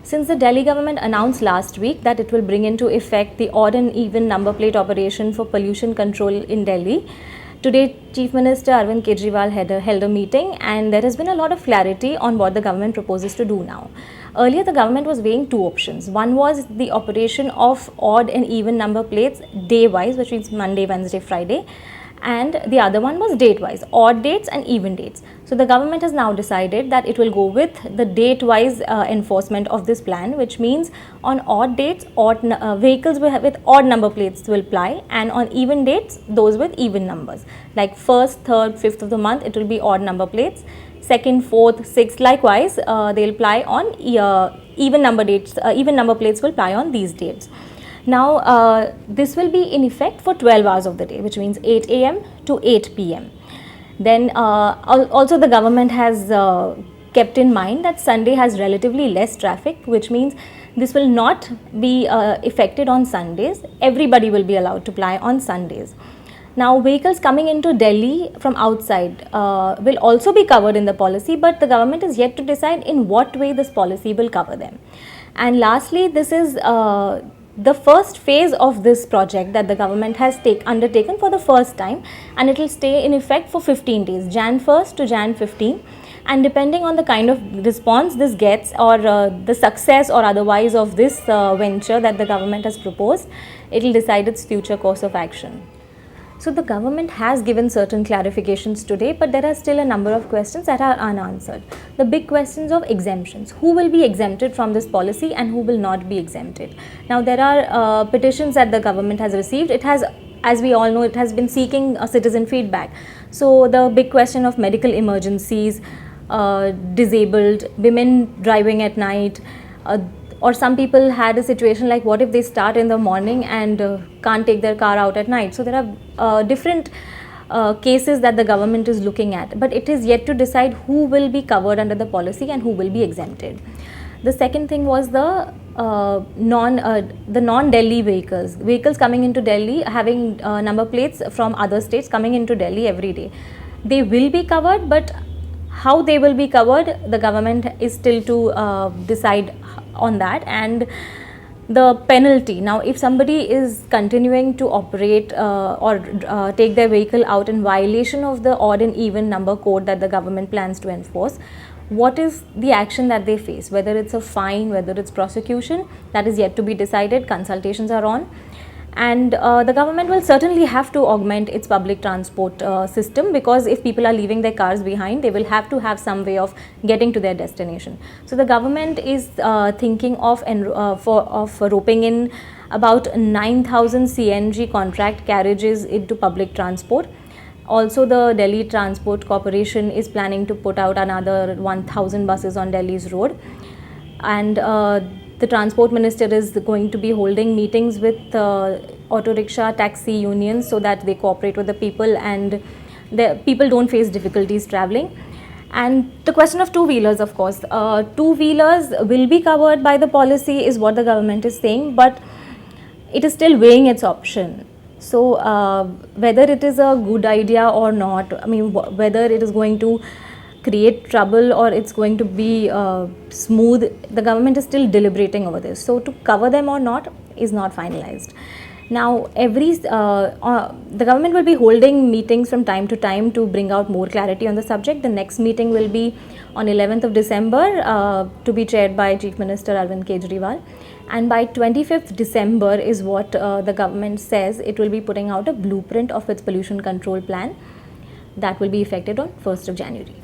Since the Delhi government announced last week that it will bring into effect the odd and even number plate operation for pollution control in Delhi, today Chief Minister Arvind Kejriwal held a meeting, and there has been a lot of clarity on what the government proposes to do now. Earlier, the government was weighing two options. One was the operation of odd and even number plates day-wise, which means Monday, Wednesday, Friday, and the other one was date-wise, odd dates and even dates. So the government has now decided that it will go with the date-wise enforcement of this plan, which means on odd dates, vehicles with odd number plates will ply, and on even dates, those with even numbers. Like 1st, 3rd, 5th of the month, it will be odd number plates. 2nd, 4th, 6th, likewise, they'll ply on even number dates. Even number plates will ply on these dates. Now, this will be in effect for 12 hours of the day, which means 8 a.m. to 8 p.m. Then also the government has kept in mind that Sunday has relatively less traffic, which means this will not be affected on Sundays. Everybody will be allowed to ply on Sundays. Now, vehicles coming into Delhi from outside will also be covered in the policy, but the government is yet to decide in what way this policy will cover them. And lastly, this is the first phase of this project that the government has undertaken for the first time, and it will stay in effect for 15 days, Jan 1st to Jan 15. And depending on the kind of response this gets, or the success or otherwise of this venture that the government has proposed, it will decide its future course of action. So the government has given certain clarifications today, but there are still a number of questions that are unanswered. The big questions of exemptions. Who will be exempted from this policy and who will not be exempted? Now, there are petitions that the government has received. It has, as we all know, it has been seeking citizen feedback. So the big question of medical emergencies, disabled, women driving at night, or some people had a situation like, what if they start in the morning and can't take their car out at night? So there are different cases that the government is looking at, but it is yet to decide who will be covered under the policy and who will be exempted. The second thing was the non-Delhi vehicles coming into Delhi, having number plates from other states coming into Delhi every day. They will be covered, but how they will be covered, the government is still to decide on that. And the penalty, now if somebody is continuing to operate or take their vehicle out in violation of the odd and even number code that the government plans to enforce, what is the action that they face? Whether it's a fine, whether it's prosecution, that is yet to be decided. Consultations are on. And the government will certainly have to augment its public transport system, because if people are leaving their cars behind, they will have to have some way of getting to their destination. So the government is thinking of roping in about 9,000 CNG contract carriages into public transport. Also, the Delhi Transport Corporation is planning to put out another 1,000 buses on Delhi's road. And the Transport Minister is going to be holding meetings with auto rickshaw taxi unions so that they cooperate with the people and the people don't face difficulties traveling. And the question of two-wheelers, of course, two-wheelers will be covered by the policy is what the government is saying, but it is still weighing its option. So whether it is a good idea or not, I mean, whether it is going to create trouble or it's going to be smooth, the government is still deliberating over this. So to cover them or not is not finalized. Now, the government will be holding meetings from time to time to bring out more clarity on the subject. The next meeting will be on 11th of December to be chaired by Chief Minister Arvind Kejriwal. And by 25th December is what the government says it will be putting out a blueprint of its pollution control plan that will be effective on 1st of January.